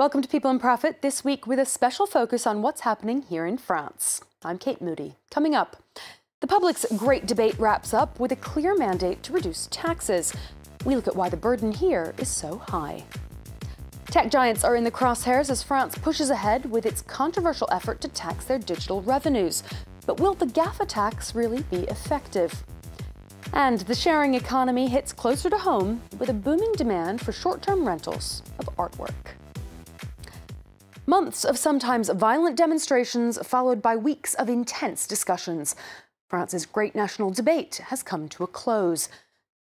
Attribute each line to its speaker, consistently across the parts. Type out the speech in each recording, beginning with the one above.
Speaker 1: Welcome to People and Profit, this week with a special focus on what's happening here in France. I'm Kate Moody. Coming up, the public's great debate wraps up with a clear mandate to reduce taxes. We look at why the burden here is so high. Tech giants are in the crosshairs as France pushes ahead with its controversial effort to tax their digital revenues. But will the GAFA tax really be effective? And the sharing economy hits closer to home with a booming demand for short-term rentals of artwork. Months of sometimes violent demonstrations followed by weeks of intense discussions. France's great national debate has come to a close.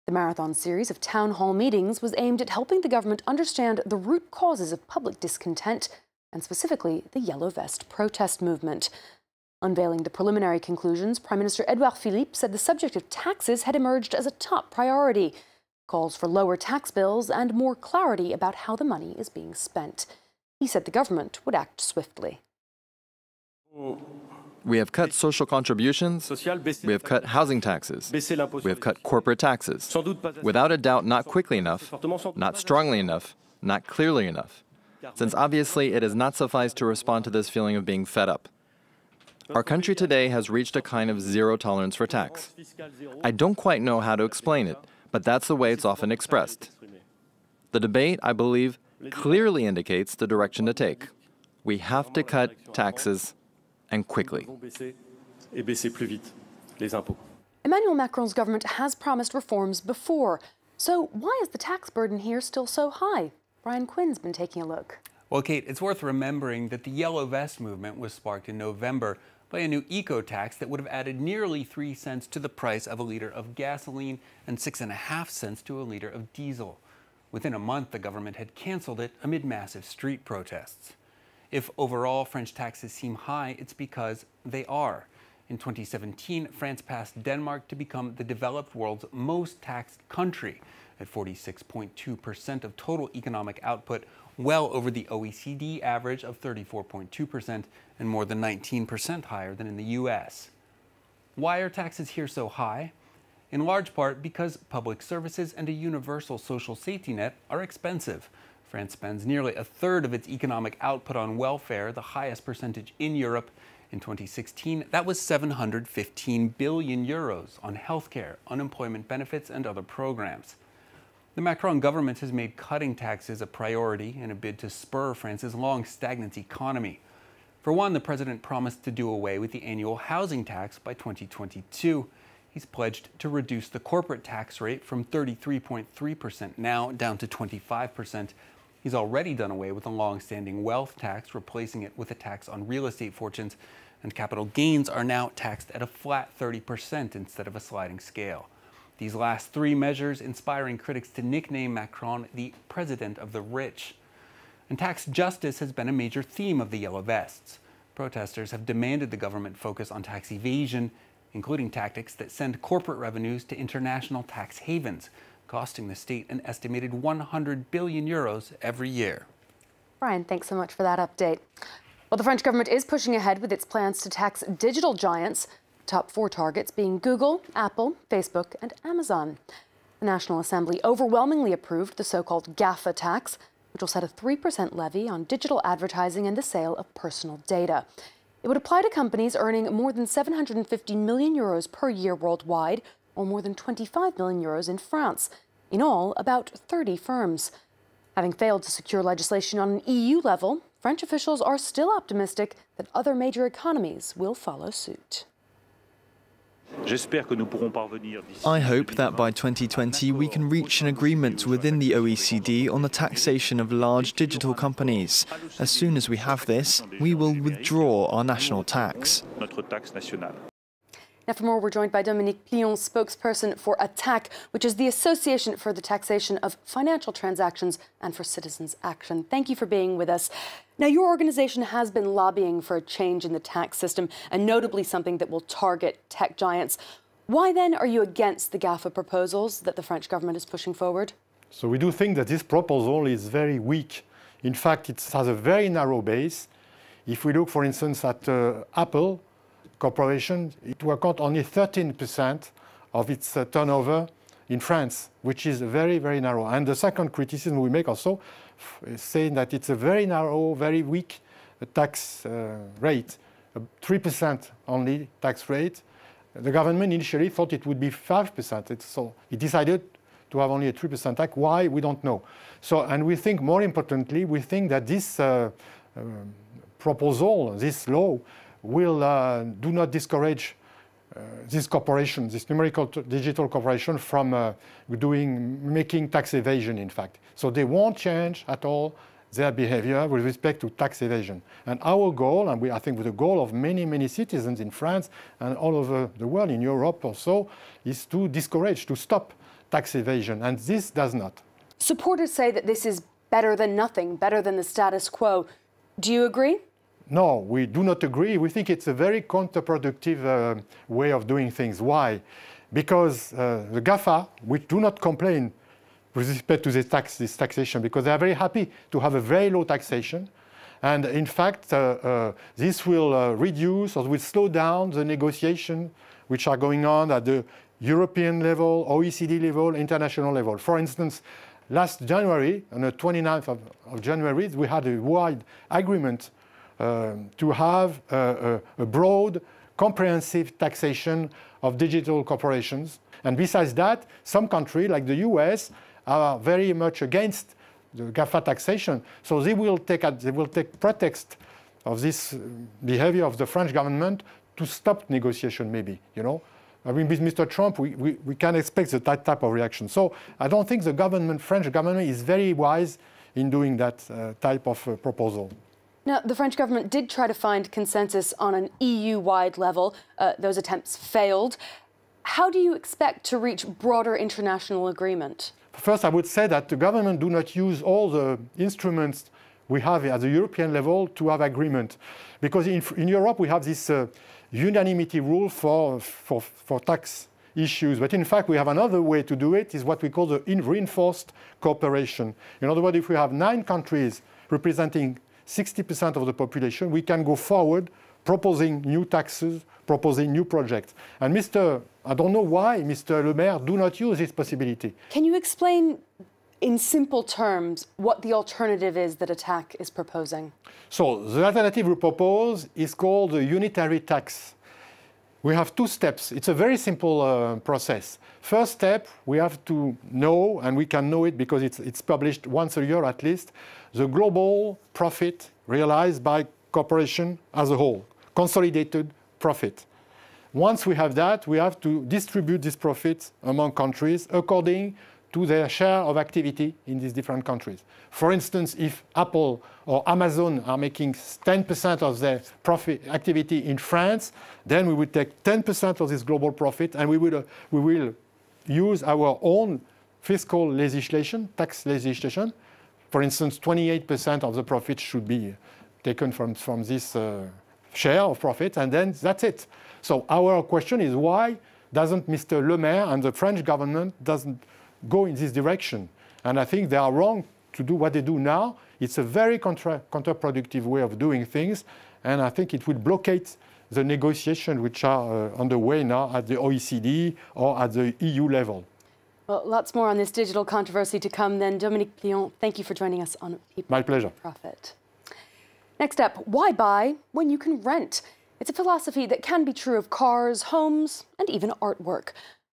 Speaker 1: The marathon series of town hall meetings was aimed at helping the government understand the root causes of public discontent, and specifically the Yellow Vest protest movement. Unveiling the preliminary conclusions, Prime Minister Edouard Philippe said the subject of taxes had emerged as a top priority. Calls for lower tax bills and more clarity about how the money is being spent. He said the government would act swiftly.
Speaker 2: We have cut social contributions, we have cut housing taxes, we have cut corporate taxes. Without a doubt, not quickly enough, not strongly enough, not clearly enough. Since obviously it has not sufficed to respond to this feeling of being fed up. Our country today has reached a kind of zero tolerance for tax. I don't quite know how to explain it, but that's the way it's often expressed. The debate, I believe, clearly indicates the direction to take. We have to cut taxes, and quickly.
Speaker 1: Emmanuel Macron's government has promised reforms before. So why is the tax burden here still so high? Brian Quinn's been taking a look.
Speaker 3: Well, Kate, it's worth remembering that the Yellow Vest movement was sparked in November by a new eco-tax that would have added nearly 3 cents to the price of a liter of gasoline and 6.5 cents to a liter of diesel. Within a month, the government had canceled it amid massive street protests. If overall French taxes seem high, it's because they are. In 2017, France passed Denmark to become the developed world's most taxed country at 46.2% of total economic output, well over the OECD average of 34.2% and more than 19% higher than in the US. Why are taxes here so high? In large part because public services and a universal social safety net are expensive. France spends nearly a third of its economic output on welfare, the highest percentage in Europe. In 2016, that was 715 billion euros on healthcare, unemployment benefits, and other programs. The Macron government has made cutting taxes a priority in a bid to spur France's long stagnant economy. For one, the president promised to do away with the annual housing tax by 2022. He's pledged to reduce the corporate tax rate from 33.3% now down to 25%. He's already done away with a long-standing wealth tax, replacing it with a tax on real estate fortunes, and capital gains are now taxed at a flat 30% instead of a sliding scale. These last three measures inspiring critics to nickname Macron the president of the rich. And tax justice has been a major theme of the Yellow Vests. Protesters have demanded the government focus on tax evasion, including tactics that send corporate revenues to international tax havens, costing the state an estimated 100 billion euros every year.
Speaker 1: Brian, thanks so much for that update. Well, the French government is pushing ahead with its plans to tax digital giants, top 4 targets being Google, Apple, Facebook, and Amazon. The National Assembly overwhelmingly approved the so-called GAFA tax, which will set a 3% levy on digital advertising and the sale of personal data. It would apply to companies earning more than 750 million euros per year worldwide, or more than 25 million euros in France. In all, about 30 firms. Having failed to secure legislation on an EU level, French officials are still optimistic that other major economies will follow suit.
Speaker 4: I hope that by 2020 we can reach an agreement within the OECD on the taxation of large digital companies. As soon as we have this, we will withdraw our national tax.
Speaker 1: Now for more, we're joined by Dominique Keenan, spokesperson for ATTAC, which is the Association for the Taxation of Financial Transactions and for Citizens Action. Thank you for being with us. Now, your organization has been lobbying for a change in the tax system, and notably something that will target tech giants. Why then are you against the GAFA proposals that the French government is pushing forward?
Speaker 5: So we do think that this proposal is very weak. In fact, it has a very narrow base. If we look, for instance, at Apple Corporation, it will account only 13% of its turnover in France, which is very, very narrow. And the second criticism we make also, saying that it's a very narrow, very weak tax rate, 3% only tax rate. The government initially thought it would be 5%. So it decided to have only a 3% tax. Why? We don't know. So, and we think, more importantly, we think that this proposal, this law, will do not discourage this corporation, this numerical digital corporation, from making tax evasion, in fact. So they won't change at all their behavior with respect to tax evasion. And our goal, and I think with the goal of many, many citizens in France and all over the world, in Europe also, is to discourage, to stop tax evasion. And this does not.
Speaker 1: Supporters say that this is better than nothing, better than the status quo. Do you agree?
Speaker 5: No, we do not agree. We think it's a very counterproductive way of doing things. Why? Because the GAFA, which do not complain with respect to this taxation, because they are very happy to have a very low taxation. And in fact, this will reduce or will slow down the negotiations which are going on at the European level, OECD level, international level. For instance, last January, on the 29th of January, we had a wide agreement to have a broad, comprehensive taxation of digital corporations. And besides that, some countries, like the US, are very much against the GAFA taxation. So they will take pretext of this behavior of the French government to stop negotiation, maybe, you know. I mean, with Mr. Trump, we can expect that type of reaction. So I don't think the French government is very wise in doing that type of proposal.
Speaker 1: Now, the French government did try to find consensus on an EU-wide level. Those attempts failed. How do you expect to reach broader international agreement?
Speaker 5: First, I would say that the government do not use all the instruments we have at the European level to have agreement. Because in Europe, we have this unanimity rule for tax issues. But in fact, we have another way to do it, is what we call the reinforced cooperation. In other words, if we have 9 countries representing 60% of the population, we can go forward proposing new taxes, proposing new projects. And I don't know why Mr. Le Maire do not use this possibility.
Speaker 1: Can you explain in simple terms what the alternative is that ATTAC is proposing?
Speaker 5: So the alternative we propose is called the unitary tax. We have 2 steps. It's a very simple process. First step, we have to know, and we can know it because it's published once a year at least, the global profit realized by corporation as a whole, consolidated profit. Once we have that, we have to distribute this profit among countries according to their share of activity in these different countries. For instance, if Apple or Amazon are making 10% of their profit activity in France, then we would take 10% of this global profit, and we will use our own fiscal legislation, tax legislation. For instance, 28% of the profit should be taken from this share of profit, and then that's it. So our question is, why doesn't Mr. Le Maire and the French government doesn't go in this direction? And I think they are wrong to do what they do now. It's a very counterproductive way of doing things, and I think it will blockade the negotiations which are underway now at the OECD or at the EU level.
Speaker 1: Well, lots more on this digital controversy to come then. Dominique Keenan, thank you for joining us on People
Speaker 5: My pleasure.
Speaker 1: Profit. Next up, why buy when you can rent? It's a philosophy that can be true of cars, homes, and even artwork.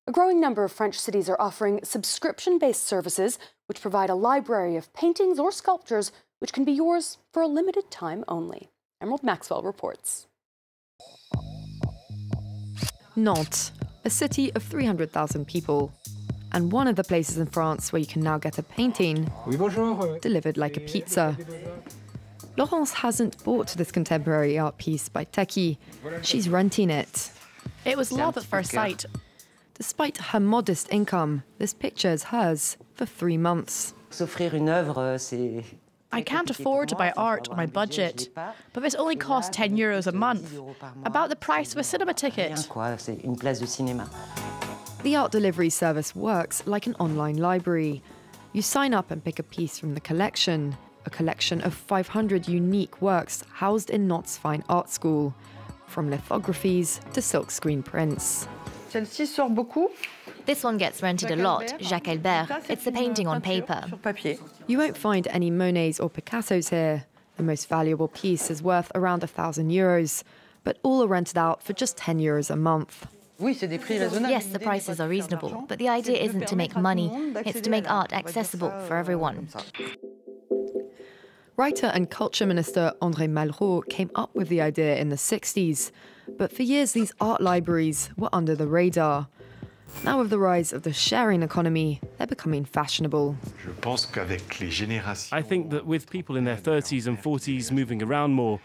Speaker 1: A growing number of French cities are offering subscription-based services which provide a library of paintings or sculptures which can be yours for a limited time only. Emerald Maxwell reports.
Speaker 6: Nantes, a city of 300,000 people, and one of the places in France where you can now get a painting delivered like a pizza. Laurence hasn't bought this contemporary art piece by Techie. She's renting it.
Speaker 7: It was love at first sight.
Speaker 6: Despite her modest income, this picture is hers for 3 months.
Speaker 7: I can't afford to buy art on my budget, but this only costs €10 a month, about the price of a cinema ticket.
Speaker 6: The art delivery service works like an online library. You sign up and pick a piece from the collection, a collection of 500 unique works housed in Nantes' Fine Art School, from lithographies to silkscreen prints.
Speaker 8: This one gets rented a lot, Jacques Albert. It's a painting on paper.
Speaker 6: You won't find any Monets or Picassos here. The most valuable piece is worth around €1,000, but all are rented out for just €10 a month.
Speaker 8: Yes, the prices are reasonable, but the idea isn't to make money, it's to make art accessible for everyone.
Speaker 6: Writer and culture minister André Malraux came up with the idea in the 60s, but for years these art libraries were under the radar. Now with the rise of the sharing economy, they're becoming fashionable.
Speaker 9: I think that with people in their 30s and 40s moving around more,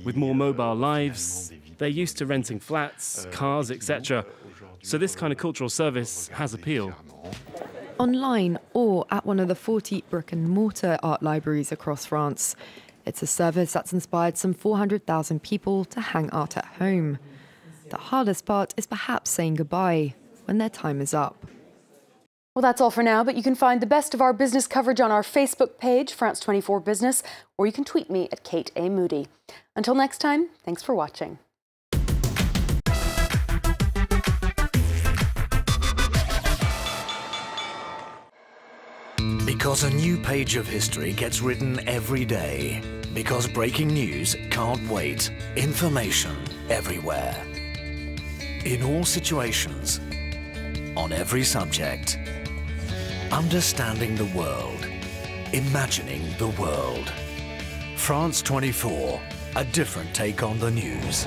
Speaker 9: with more mobile lives, they're used to renting flats, cars, etc. So this kind of cultural service has appeal.
Speaker 6: Online or at one of the 40 brick-and-mortar art libraries across France. It's a service that's inspired some 400,000 people to hang art at home. The hardest part is perhaps saying goodbye when their time is up.
Speaker 1: Well, that's all for now, but you can find the best of our business coverage on our Facebook page, France 24 Business, or you can tweet me at Kate A. Moody. Until next time, thanks for watching.
Speaker 10: Because a new page of history gets written every day. Because breaking news can't wait. Information everywhere. In all situations. On every subject. Understanding the world. Imagining the world. France 24. A different take on the news.